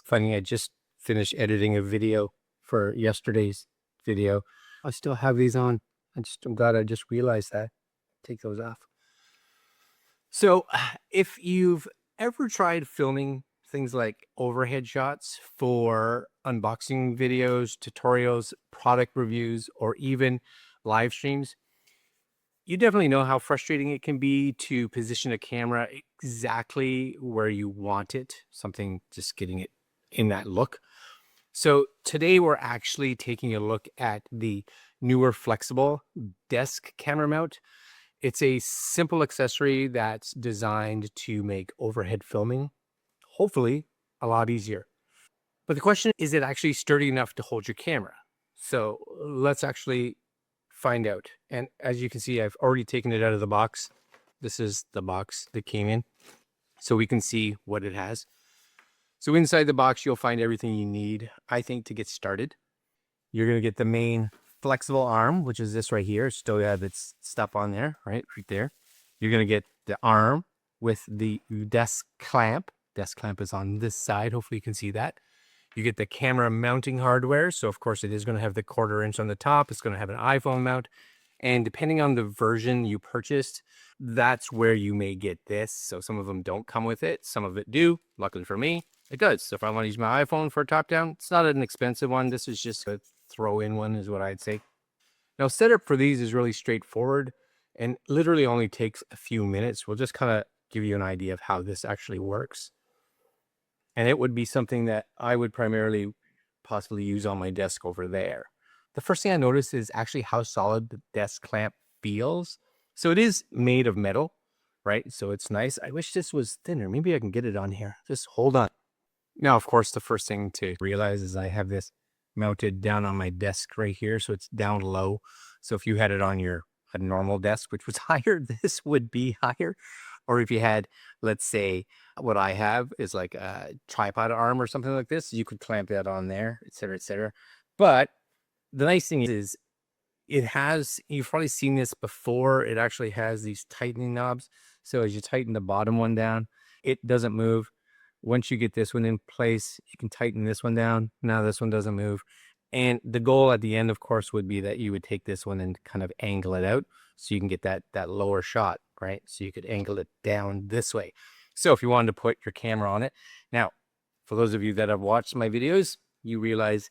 Funny, I just finished editing a video for yesterday's video. I still have these on. I'm glad I just realized that. Take those off. So if you've ever tried filming things like overhead shots for unboxing videos, tutorials, product reviews, or even live streams, you definitely know how frustrating it can be to position a camera exactly where you want it, something just getting it in that look. So today we're actually taking a look at the Neewer flexible desk camera mount. It's a simple accessory that's designed to make overhead filming, hopefully, a lot easier. But the question is it actually sturdy enough to hold your camera? So let's actually find out. And as you can see, I've already taken it out of the box. This is the box that came in, so we can see what it has. So inside the box, you'll find everything you need, I think, to get started. You're going to get the main flexible arm, which is this right here. Still have its stuff on there, right there. You're going to get the arm with the desk clamp. Desk clamp is on this side. Hopefully you can see that. You get the camera mounting hardware. So of course it is going to have the 1/4 inch on the top. It's going to have an iPhone mount. And depending on the version you purchased, that's where you may get this. So some of them don't come with it. Some of it do. Luckily for me, it does. So if I want to use my iPhone for a top down, it's not an expensive one. This is just a throw in one is what I'd say. Now setup for these is really straightforward and literally only takes a few minutes. We'll just kind of give you an idea of how this actually works. And it would be something that I would primarily possibly use on my desk over there. The first thing I noticed is actually how solid the desk clamp feels. So it is made of metal, right? So it's nice. I wish this was thinner. Maybe I can get it on here. Just hold on. Now, of course, the first thing to realize is I have this mounted down on my desk right here. So it's down low. So if you had it on a normal desk, which was higher, this would be higher. Or if you had, let's say, what I have is like a tripod arm or something like this, you could clamp that on there, et cetera, et cetera. But the nice thing is it has, you've probably seen this before, it actually has these tightening knobs. So as you tighten the bottom one down, it doesn't move. Once you get this one in place, you can tighten this one down. Now this one doesn't move. And the goal at the end, of course, would be that you would take this one and kind of angle it out so you can get that lower shot, right? So you could angle it down this way. So if you wanted to put your camera on it. Now, for those of you that have watched my videos, you realize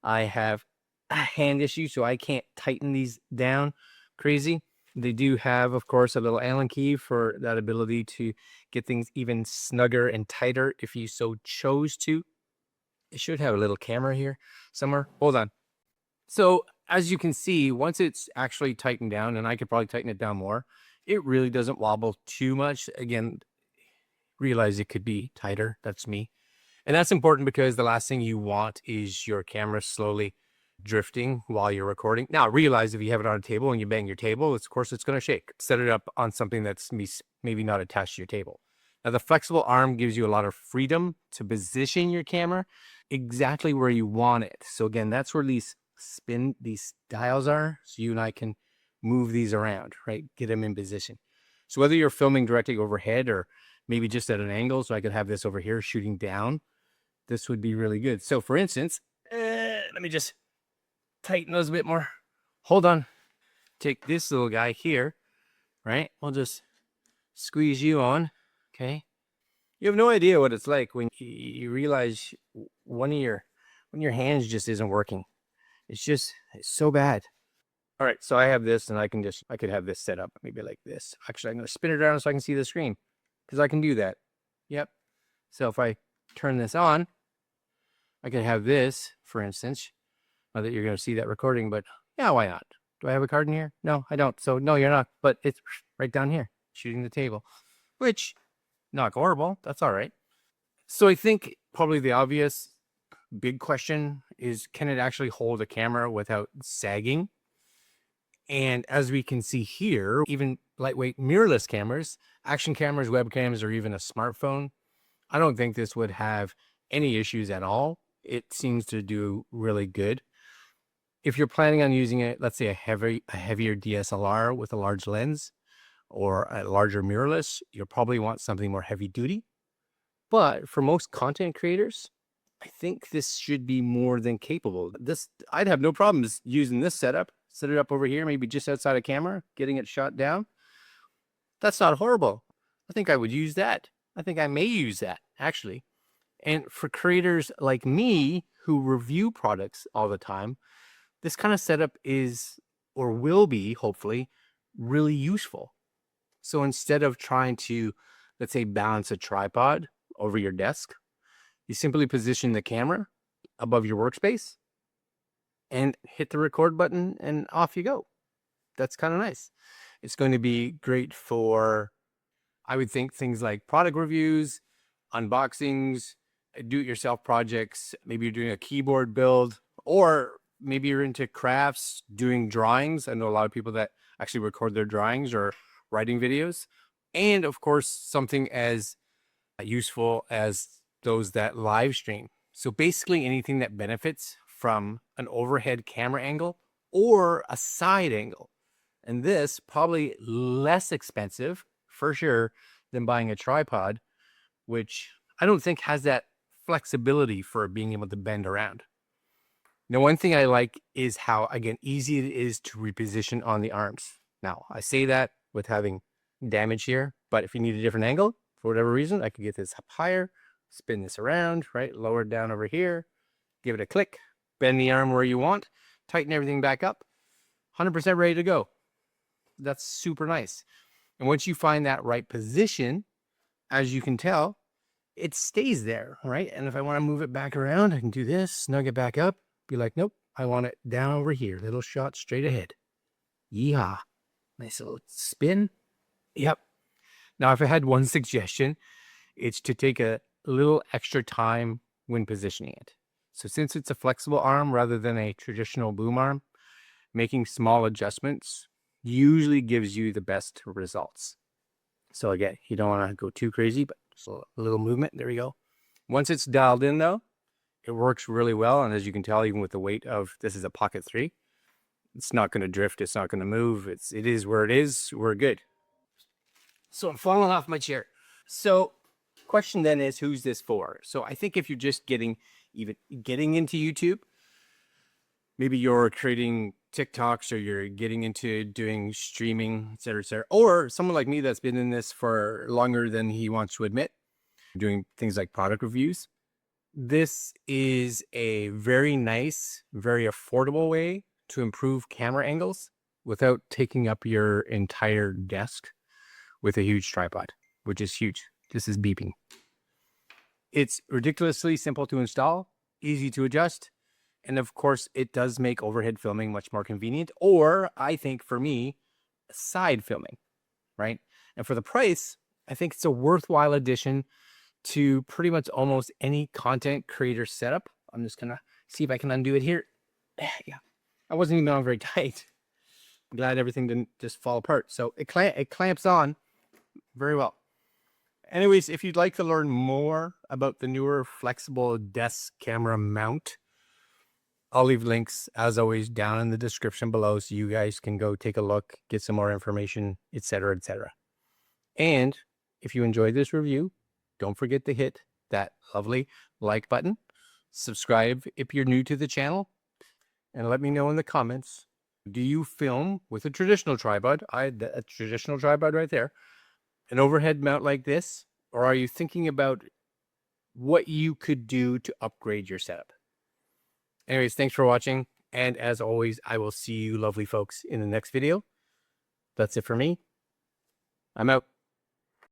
I have a hand issue, so I can't tighten these down crazy. They do have, of course, a little Allen key for that ability to get things even snugger and tighter if you so chose to. It should have a little camera here somewhere. Hold on. So as you can see, once it's actually tightened down, and I could probably tighten it down more, it really doesn't wobble too much. Again, realize it could be tighter. That's me. And that's important because the last thing you want is your camera slowly drifting while you're recording. Now, realize if you have it on a table and you bang your table, of course, it's going to shake. Set it up on something that's maybe not attached to your table. Now, the flexible arm gives you a lot of freedom to position your camera exactly where you want it. So again, that's where these dials are. So you and I can move these around, right? Get them in position. So whether you're filming directly overhead or maybe just at an angle, so I could have this over here shooting down, this would be really good. So for instance, let me just tighten those a bit more. Hold on. Take this little guy here, right? We'll just squeeze you on, okay? You have no idea what it's like when you realize one of your hands just isn't working. It's so bad. All right, so I have this, and I could have this set up maybe like this. Actually, I'm going to spin it around so I can see the screen because I can do that. Yep. So if I turn this on, I could have this, for instance. Not that you're going to see that recording, but yeah, why not? Do I have a card in here? No, I don't. So no, you're not. But it's right down here, shooting the table, which not horrible. That's all right. So I think probably the obvious big question is, can it actually hold a camera without sagging? And as we can see here, even lightweight mirrorless cameras, action cameras, webcams, or even a smartphone, I don't think this would have any issues at all. It seems to do really good. If you're planning on using it, let's say a heavier DSLR with a large lens or a larger mirrorless, you'll probably want something more heavy duty. But for most content creators, I think this should be more than capable. I'd have no problems using this setup. Set it up over here, maybe just outside of camera, getting it shot down. That's not horrible. I think I would use that. I think I may use that, actually. And for creators like me who review products all the time, this kind of setup is, or will be, hopefully, really useful. So instead of trying to, let's say, balance a tripod over your desk, you simply position the camera above your workspace and hit the record button and off you go. That's kind of nice. It's going to be great for, I would think, things like product reviews, unboxings, do-it-yourself projects. Maybe you're doing a keyboard build, or maybe you're into crafts, doing drawings. I know a lot of people that actually record their drawings or writing videos. And of course, something as useful as those that live stream. So basically anything that benefits from an overhead camera angle or a side angle. And this probably less expensive for sure than buying a tripod, which I don't think has that flexibility for being able to bend around. Now, one thing I like is how, again, easy it is to reposition on the arms. Now, I say that with having damage here, but if you need a different angle, for whatever reason, I could get this up higher, spin this around, right? Lower it down over here, give it a click, bend the arm where you want, tighten everything back up, 100% ready to go. That's super nice. And once you find that right position, as you can tell, it stays there, right? And if I want to move it back around, I can do this, snug it back up, be like, nope, I want it down over here, little shot straight ahead. Yeehaw. Nice little spin. Yep. Now, if I had one suggestion, it's to take a little extra time when positioning it. So since it's a flexible arm rather than a traditional boom arm, making small adjustments usually gives you the best results. So again, you don't want to go too crazy, but just a little movement. There we go. Once it's dialed in though, it works really well. And as you can tell, even with the weight of, this is a Pocket 3, it's not going to drift. It's not going to move. It is where it is. We're good. So I'm falling off my chair. So question then is, who's this for? So I think if you're just getting into YouTube, maybe you're creating TikToks or you're getting into doing streaming, et cetera, or someone like me that's been in this for longer than he wants to admit, doing things like product reviews. This is a very nice, very affordable way to improve camera angles without taking up your entire desk with a huge tripod, which is huge. This is beeping. It's ridiculously simple to install, easy to adjust. And of course, it does make overhead filming much more convenient, or I think for me, side filming, right? And for the price, I think it's a worthwhile addition to pretty much almost any content creator setup. I'm just gonna see if I can undo it here. Yeah, I wasn't even on very tight. I'm glad everything didn't just fall apart. So it clamps on very well. Anyways, if you'd like to learn more about the Neewer flexible desk camera mount, I'll leave links, as always, down in the description below so you guys can go take a look, get some more information, etc., etc. And if you enjoyed this review, don't forget to hit that lovely like button, subscribe if you're new to the channel, and let me know in the comments, do you film with a traditional tripod? A traditional tripod right there, an overhead mount like this, or are you thinking about what you could do to upgrade your setup? Anyways, thanks for watching. And as always, I will see you lovely folks in the next video. That's it for me. I'm out.